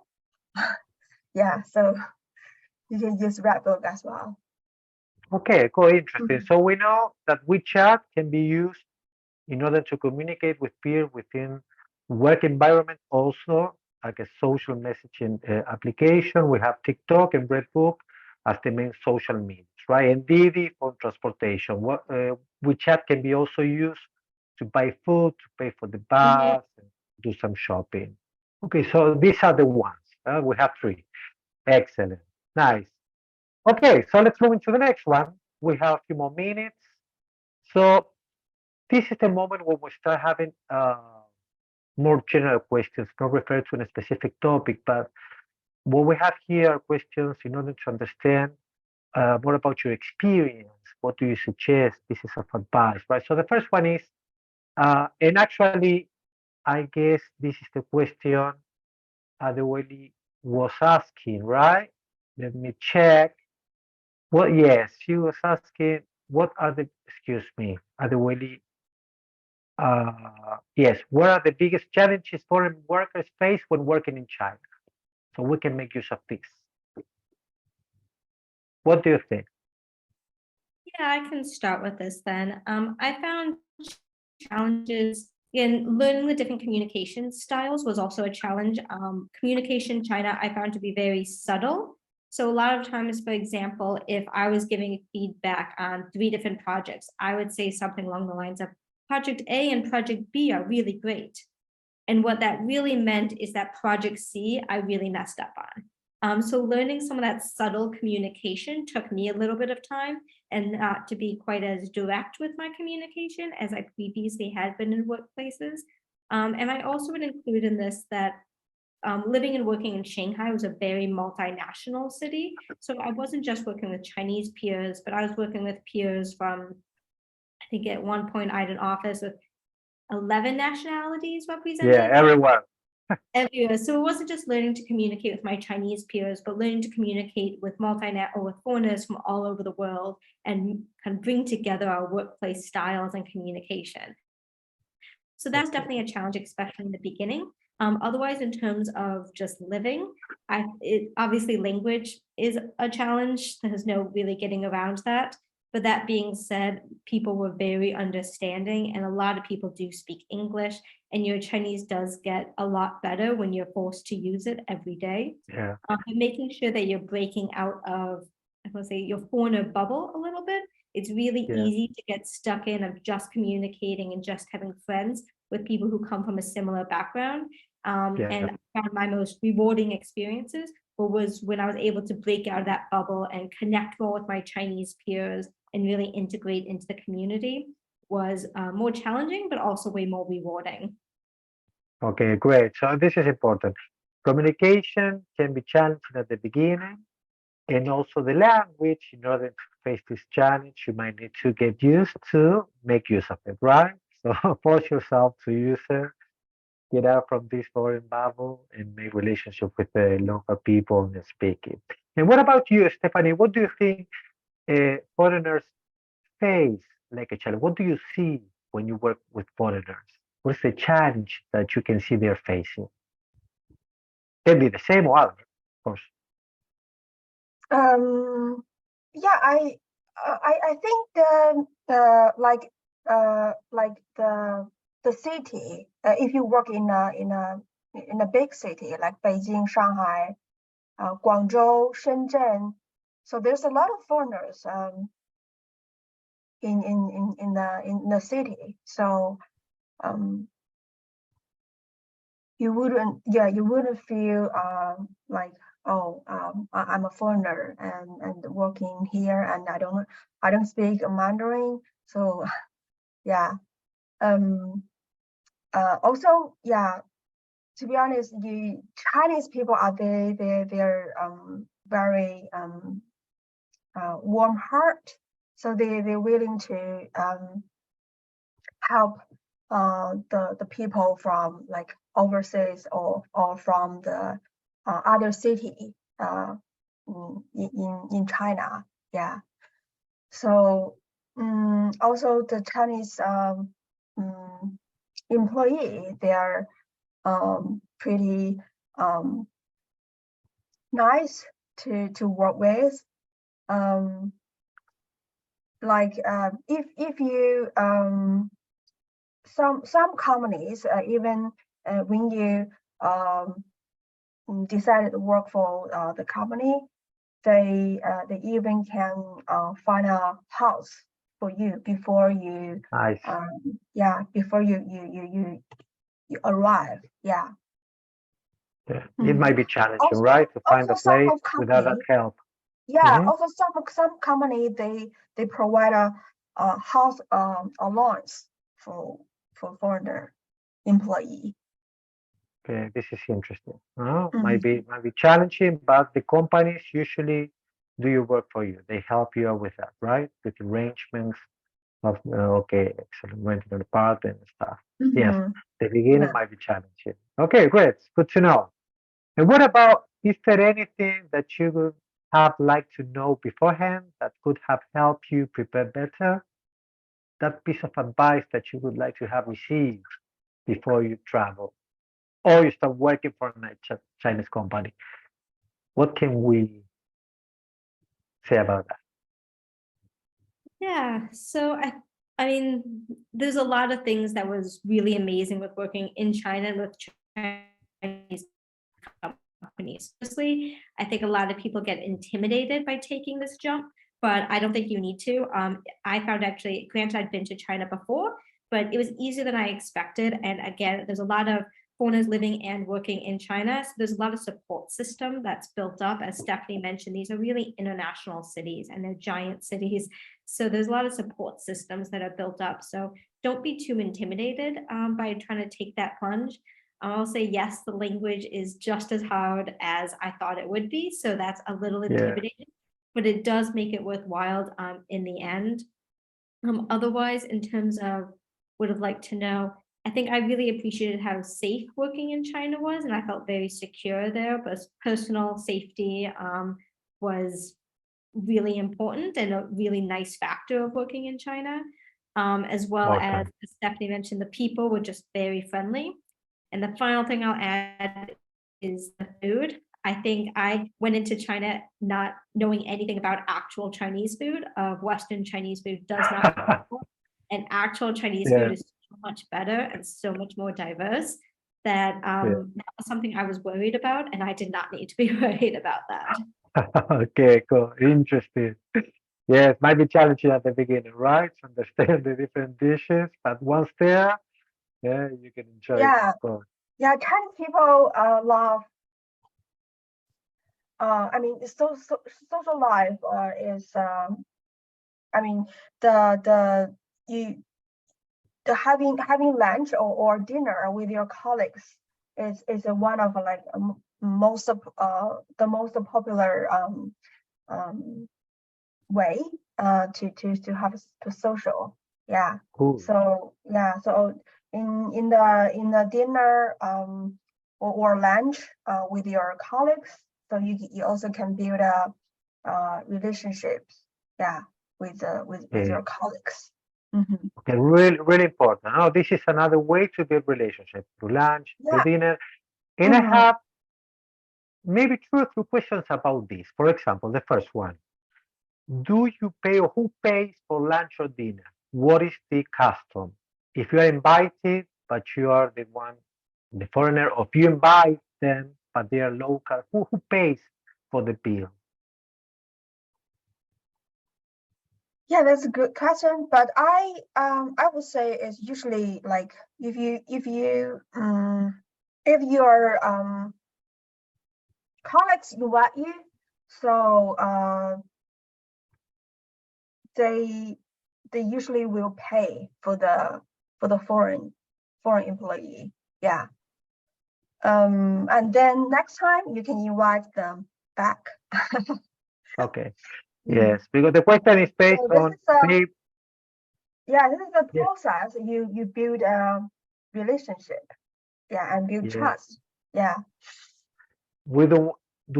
[SPEAKER 3] Yeah, so you can use Redbook as well.
[SPEAKER 1] Okay, quite interesting. So we know that WeChat can be used in order to communicate with peers within work environment, also like a social messaging application. We have TikTok and Redbook as the main social media, right? And Didi for transportation. WeChat can be also used to buy food, to pay for the bus, and do some shopping. Okay, so these are the ones. We have 3. Excellent. Nice. Okay, so let's move into the next one. We have a few more minutes. So this is the moment when we start having more general questions, not referred to a specific topic, but what we have here are questions in order to understand more about your experience. What do you suggest? Pieces of advice, right? So the first one is, and actually, I guess this is the question Adewale was asking, right? Let me check. Well, yes, she was asking, what are the, excuse me, Adewale, yes, what are the biggest challenges foreign workers face when working in China? So we can make use of this. What do you think?
[SPEAKER 2] Yeah, I can start with this then. I found challenges in learning the different communication styles was also a challenge. Communication in China I found to be very subtle. So a lot of times, for example, if I was giving feedback on 3 different projects, I would say something along the lines of Project A and Project B are really great. And what that really meant is that Project C I really messed up on. So learning some of that subtle communication took me a little bit of time and not to be quite as direct with my communication as I previously had been in workplaces. And I also would include in this that living and working in Shanghai was a very multinational city. So I wasn't just working with Chinese peers, but I was working with peers from, I think at one point I had an office with 11 nationalities represented.
[SPEAKER 1] Yeah, everyone.
[SPEAKER 2] everywhere. So it wasn't just learning to communicate with my Chinese peers, but learning to communicate with with foreigners from all over the world and kind of bring together our workplace styles and communication. So that's definitely a challenge, especially in the beginning. Otherwise, in terms of just living, obviously language is a challenge. There's no really getting around that. But that being said, people were very understanding, and a lot of people do speak English, and your Chinese does get a lot better when you're forced to use it every day.
[SPEAKER 1] Yeah.
[SPEAKER 2] And making sure that you're breaking out of, I want to say, your foreigner bubble a little bit. It's really easy to get stuck in of just communicating and just having friends with people who come from a similar background. And I found my most rewarding experiences was when I was able to break out of that bubble and connect more with my Chinese peers and really integrate into the community was more challenging, but also way more rewarding.
[SPEAKER 1] Okay, great. So this is important. Communication can be challenging at the beginning, and also the language. In order to face this challenge, you might need to get used to make use of it, right? So force yourself to use it, get out from this foreign bubble, and make relationship with the local people and speak it. And what about you, Stephanie? What do you think foreigners face like a challenge? What do you see when you work with foreigners? What's the challenge that you can see they're facing? Can be the same or other, of course.
[SPEAKER 3] Yeah, I think the city. If you work in a big city like Beijing, Shanghai, Guangzhou, Shenzhen, so there's a lot of foreigners in the city. So you wouldn't feel like, oh, I'm a foreigner and working here, and I don't speak Mandarin. So yeah. Also, yeah, to be honest, the Chinese people are they're very warm heart. So they're willing to help the people from like overseas or from the other city in China. Yeah. So also the Chinese employee, they are pretty nice to work with. Like if you some companies even when you decided to work for the company, they even can find a house for you before you
[SPEAKER 1] Nice.
[SPEAKER 3] Before you arrive. Yeah.
[SPEAKER 1] It might be challenging,
[SPEAKER 3] Also,
[SPEAKER 1] right, to find a place without that help.
[SPEAKER 3] Yeah. Also, some company they provide a house allowance for foreigner employee.
[SPEAKER 1] Okay, this is interesting. Might be challenging, but the companies usually do your work for you. They help you out with that, right? With arrangements of okay, excellent, renting an apartment and stuff. Yes, the beginning might be challenging. Okay, great. Good to know. And what about, is there anything that you would have liked to know beforehand that could have helped you prepare better? That piece of advice that you would like to have received before you travel or you start working for a Chinese company? What can we say about that?
[SPEAKER 2] Yeah, so I mean, there's a lot of things that was really amazing with working in China and with Chinese companies. Firstly, I think a lot of people get intimidated by taking this jump, but I don't think you need to. I found actually, granted, I'd been to China before, but it was easier than I expected. And again, there's a lot of foreigners living and working in China. So there's a lot of support system that's built up. As Stephanie mentioned, these are really international cities and they're giant cities. So there's a lot of support systems that are built up. So don't be too intimidated by trying to take that plunge. I'll say, yes, the language is just as hard as I thought it would be. So that's a little intimidating, but it does make it worthwhile in the end. Otherwise, in terms of would have liked to know, I think I really appreciated how safe working in China was, and I felt very secure there. But personal safety was really important and a really nice factor of working in China. As well as
[SPEAKER 1] Awesome.
[SPEAKER 2] Stephanie mentioned, the people were just very friendly. And the final thing I'll add is the food. I think I went into China not knowing anything about actual Chinese food. Western Chinese food does not, and actual Chinese
[SPEAKER 1] Yeah,
[SPEAKER 2] food is so much better and so much more diverse that
[SPEAKER 1] yeah.
[SPEAKER 2] that was something I was worried about, and I did not need to be worried about that.
[SPEAKER 1] Okay, cool. Interesting. Yes, might be challenging at the beginning, right? To understand the different dishes, but once there, yeah, you can enjoy it,
[SPEAKER 3] Yeah,
[SPEAKER 1] of course.
[SPEAKER 3] yeah, Chinese people love. I mean, social life is. I mean, the you the having lunch or dinner with your colleagues is one of like most of the most popular way to have to social. Yeah.
[SPEAKER 1] Cool.
[SPEAKER 3] So yeah. So in the dinner or lunch with your colleagues, so you also can build a relationships. Yeah, with
[SPEAKER 1] Okay,
[SPEAKER 3] your colleagues. Mm-hmm.
[SPEAKER 1] okay, really, really important. Oh, this is another way to build relationship through lunch, through
[SPEAKER 3] Yeah.
[SPEAKER 1] dinner. And I
[SPEAKER 3] Mm-hmm.
[SPEAKER 1] have maybe two or three questions about this. For example, the first one, do you pay or who pays for lunch or dinner? What is the custom? If you are invited, but you are the one, the foreigner, or if you invite them, but they are local, who pays for the bill?
[SPEAKER 3] Yeah, that's a good question. But I would say it's usually like if your colleagues invite you, so they usually will pay for the foreign employee. Yeah. And then next time you can invite them back.
[SPEAKER 1] Okay,
[SPEAKER 3] Mm.
[SPEAKER 1] yes, because the question is based
[SPEAKER 3] So this
[SPEAKER 1] on
[SPEAKER 3] is a
[SPEAKER 1] pay.
[SPEAKER 3] yeah, this is the
[SPEAKER 1] Yes,
[SPEAKER 3] process. You build a relationship. Yeah, and build
[SPEAKER 1] yes.
[SPEAKER 3] trust. Yeah.
[SPEAKER 1] We do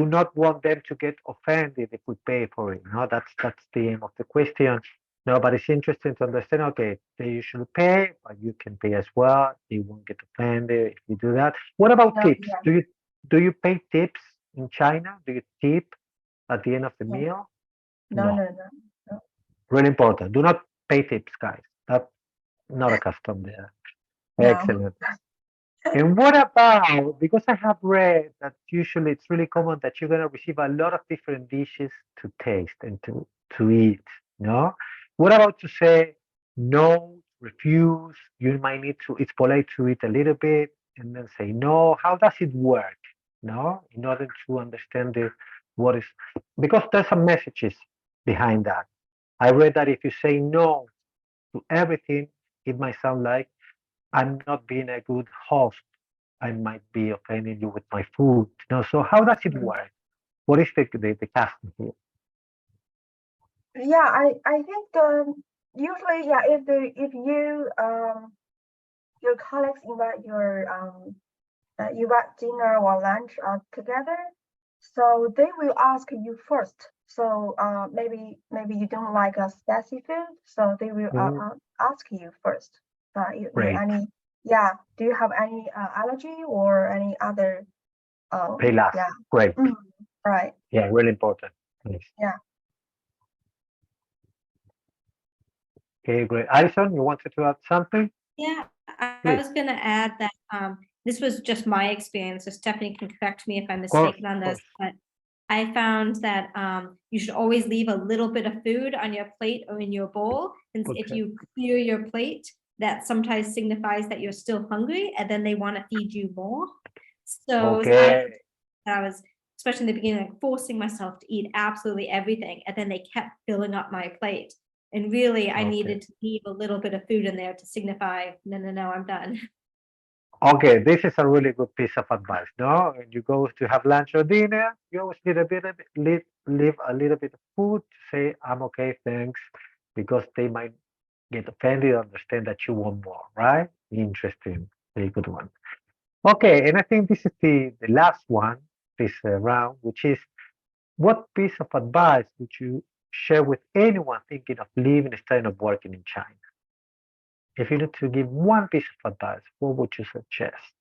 [SPEAKER 1] not want them to get offended if we pay for it. No, that's the aim of the question. No, but it's interesting to understand. Okay, they usually pay, but you can pay as well. They won't get offended if you do that. What about
[SPEAKER 3] No,
[SPEAKER 1] tips?
[SPEAKER 3] yeah,
[SPEAKER 1] Do you pay tips in China? Do you tip at the end of the
[SPEAKER 3] yeah.
[SPEAKER 1] meal?
[SPEAKER 3] No,
[SPEAKER 1] No,
[SPEAKER 3] no, no, no.
[SPEAKER 1] really important. Do not pay tips, guys. That's not a custom there.
[SPEAKER 3] No.
[SPEAKER 1] Excellent. And what about, because I have read that usually it's really common that you're going to receive a lot of different dishes to taste and to eat, no? What about to say no, refuse? You might need to, it's polite to eat a little bit and then say no. How does it work? No, in order to understand what is, because there's some messages behind that. I read that if you say no to everything, it might sound like I'm not being a good host. I might be offending you with my food. So how does it
[SPEAKER 3] Mm.
[SPEAKER 1] work? What is the custom here?
[SPEAKER 3] Yeah, I think usually yeah if you your colleagues invite you got dinner or lunch together, so they will ask you first. So maybe you don't like a spicy food, so they will
[SPEAKER 1] Mhm.
[SPEAKER 3] ask you first. You
[SPEAKER 1] Great.
[SPEAKER 3] any yeah? Do you have any allergy or any other
[SPEAKER 1] Pay last.
[SPEAKER 3] yeah?
[SPEAKER 1] Great.
[SPEAKER 3] Mm, right.
[SPEAKER 1] Yeah, really important. Yes.
[SPEAKER 3] Yeah.
[SPEAKER 1] Okay, great. Alison, you wanted to add something?
[SPEAKER 2] Yeah, I
[SPEAKER 1] Please.
[SPEAKER 2] was going to add that this was just my experience. So Stephanie can correct me if I'm
[SPEAKER 1] Of course,
[SPEAKER 2] mistaken on
[SPEAKER 1] of
[SPEAKER 2] this,
[SPEAKER 1] course.
[SPEAKER 2] but I found that you should always leave a little bit of food on your plate or in your bowl. And if
[SPEAKER 1] Okay.
[SPEAKER 2] you clear your plate, that sometimes signifies that you're still hungry and then they want to feed you more. So
[SPEAKER 1] Okay.
[SPEAKER 2] I was, especially in the beginning, like forcing myself to eat absolutely everything. And then they kept filling up my plate. And really, I
[SPEAKER 1] Okay.
[SPEAKER 2] needed to leave a little bit of food in there to signify, no, no, no, I'm done.
[SPEAKER 1] Okay, this is a really good piece of advice. No, when you go to have lunch or dinner, you always need a bit of leave a little bit of food to say, I'm okay, thanks, because they might get offended, understand that you want more, right? Interesting. Very good one. Okay, and I think this is the last one, this round, which is what piece of advice would you share with anyone thinking of living, studying, or working in China? If you need to give one piece of advice, what would you suggest?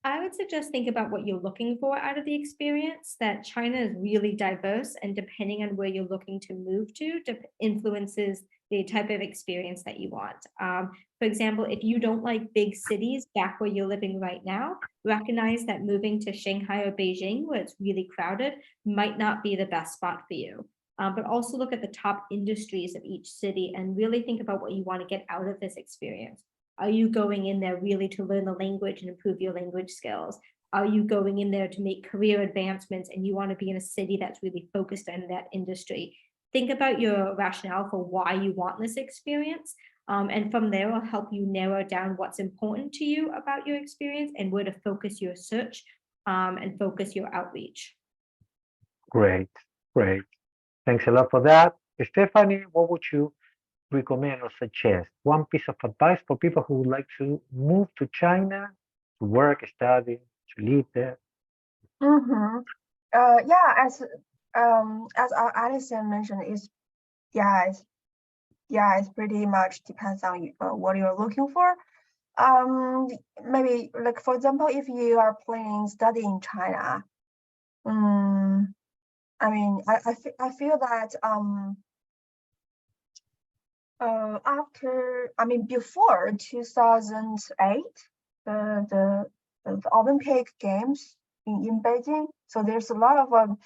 [SPEAKER 2] I would suggest think about what you're looking for out of the experience, that China is really diverse and depending on where you're looking to move to, influences the type of experience that you want. For example, if you don't like big cities back where you're living right now, recognize that moving to Shanghai or Beijing, where it's really crowded, might not be the best spot for you. But also look at the top industries of each city and really think about what you want to get out of this experience. Are you going in there really to learn the language and improve your language skills? Are you going in there to make career advancements and you want to be in a city that's really focused on that industry? Think about your rationale for why you want this experience. And from there, will help you narrow down what's important to you about your experience and where to focus your search and focus your outreach.
[SPEAKER 1] Great, great. Thanks a lot for that. Stephanie, what would you recommend or suggest? One piece of advice for people who would like to move to China to work, study, to live there?
[SPEAKER 3] Mm-hmm. Yeah, as Allison mentioned, it's pretty much depends on what you're looking for. Maybe like for example, if you are planning study in China, I mean, I feel that before 2008, the Olympic Games in Beijing, so there's a lot of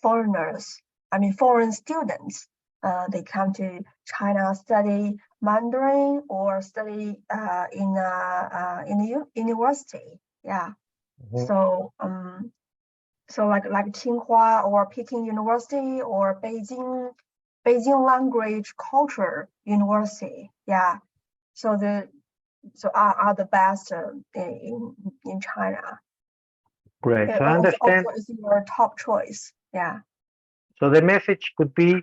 [SPEAKER 3] foreigners, foreign students. They come to China, study Mandarin or study in the university. Yeah.
[SPEAKER 1] Mhm.
[SPEAKER 3] So like Tsinghua or Peking University or Beijing Language Culture University. Yeah. So are the best in China.
[SPEAKER 1] Great. So I
[SPEAKER 3] Also
[SPEAKER 1] understand.
[SPEAKER 3] is your top choice. Yeah.
[SPEAKER 1] So the message could be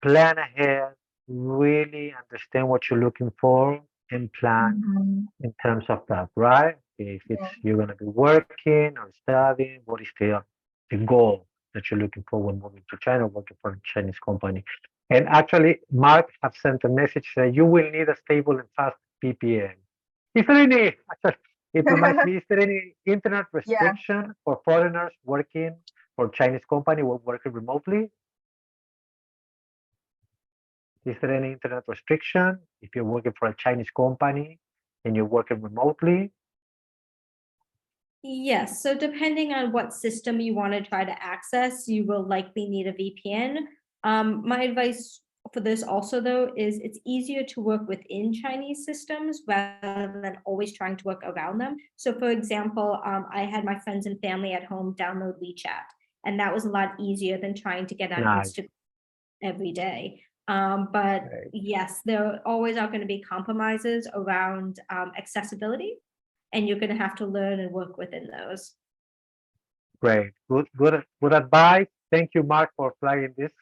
[SPEAKER 1] plan ahead, really understand what you're looking for, and plan
[SPEAKER 3] Mhm.
[SPEAKER 1] in terms of that, right? If it's
[SPEAKER 3] Yeah.
[SPEAKER 1] you're gonna be working or studying, what is the goal that you're looking for when moving to China, working for a Chinese company? And actually, Mark have sent a message that you will need a stable and fast VPN. Is there any? It reminds me. Is there any internet
[SPEAKER 3] Yeah.
[SPEAKER 1] restriction for foreigners working for Chinese company or working remotely? Is there any internet restriction if you're working for a Chinese company and you're working remotely?
[SPEAKER 2] Yes, so depending on what system you want to try to access, you will likely need a VPN. My advice for this also, though, is it's easier to work within Chinese systems rather than always trying to work around them. So, for example, I had my friends and family at home download WeChat, and that was a lot easier than trying to get on
[SPEAKER 1] Nice.
[SPEAKER 2] Instagram every day. But
[SPEAKER 1] Right.
[SPEAKER 2] yes, there always are going to be compromises around accessibility, and you're going to have to learn and work within those.
[SPEAKER 1] Great. Good advice. Thank you, Mark, for flagging this.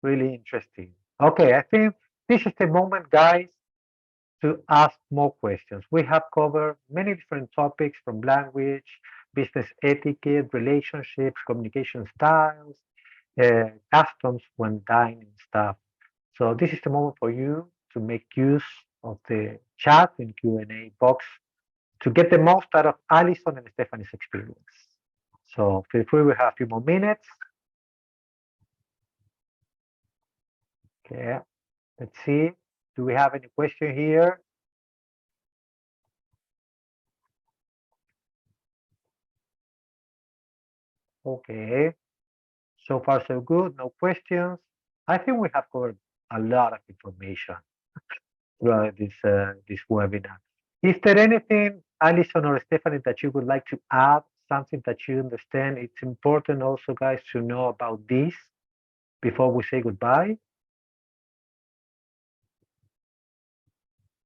[SPEAKER 1] Really interesting. Okay, I think this is the moment, guys, to ask more questions. We have covered many different topics from language, business etiquette, relationships, communication styles, customs when dining stuff. So this is the moment for you to make use of the chat and Q&A box to get the most out of Allison and Stephanie's experience. So feel free, we have a few more minutes. Okay, let's see. Do we have any question here? Okay, so far so good, no questions. I think we have covered a lot of information throughout this webinar. Is there anything, Alison or Stephanie, that you would like to add? Something that you understand? It's important also, guys, to know about this before we say goodbye.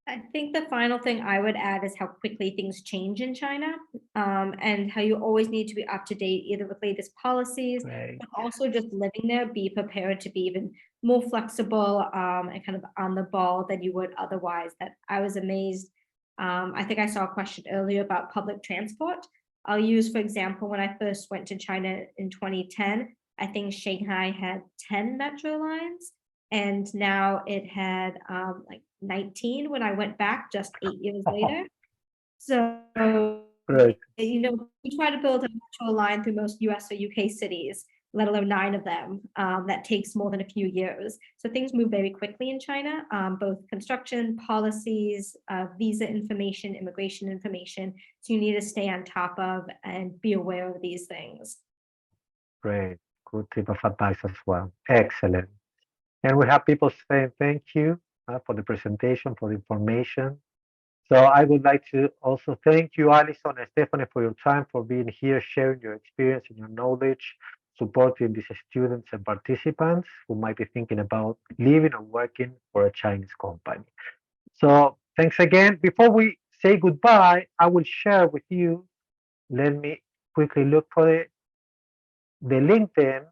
[SPEAKER 2] I think the final thing I would add is how quickly things change in China, and how you always need to be up to date, either with latest policies,
[SPEAKER 1] Right.
[SPEAKER 2] but also just living there, be prepared to be even more flexible and kind of on the ball than you would otherwise. That I was amazed. I think I saw a question earlier about public transport. I'll use, for example, when I first went to China in 2010, I think Shanghai had 10 metro lines, and now it had like 19 when I went back just 8 years later. So,
[SPEAKER 1] Great.
[SPEAKER 2] we try to build a metro line through most US or UK cities, let alone 9 of them. That takes more than a few years. So things move very quickly in China, both construction, policies, visa information, immigration information. So you need to stay on top of and be aware of these things.
[SPEAKER 1] Great. Good tip of advice as well. Excellent. And we have people saying thank you for the presentation, for the information. So I would like to also thank you, Alison and Stephanie, for your time, for being here, sharing your experience and your knowledge, supporting these students and participants who might be thinking about living or working for a Chinese company. So thanks again. Before we say goodbye, I will share with you, let me quickly look for the LinkedIn,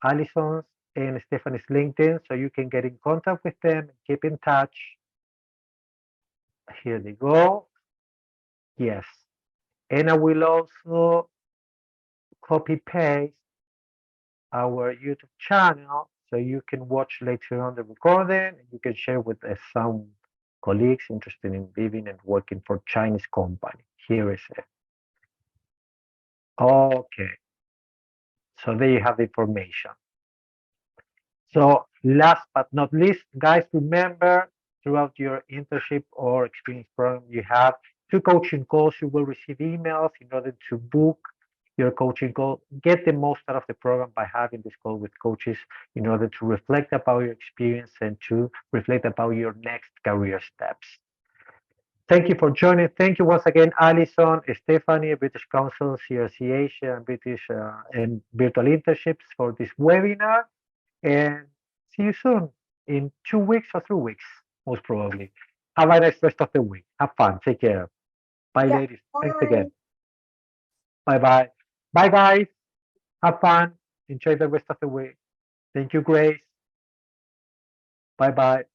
[SPEAKER 1] Alison's and Stephanie's LinkedIn, so you can get in contact with them and keep in touch. Here they go. Yes. And I will also copy paste our YouTube channel so you can watch later on the recording and you can share with some colleagues interested in living and working for Chinese company. Here is it. Okay. So there you have the information. So last but not least, guys, remember throughout your internship or experience program, you have 2 coaching calls. You will receive emails in order to book your coaching call. Get the most out of the program by having this call with coaches in order to reflect about your experience and to reflect about your next career steps. Thank you for joining. Thank you once again, Alison, Stephanie, British Council, CRC Asia, and British and Virtual Internships for this webinar. And see you soon in 2 weeks or 3 weeks, most probably. Have a nice rest of the week. Have fun. Take care. Bye,
[SPEAKER 3] Yeah,
[SPEAKER 1] ladies. Thanks
[SPEAKER 3] bye.
[SPEAKER 1] again. Bye bye. Bye, guys. Have fun. Enjoy the rest of the week. Thank you, Grace. Bye bye.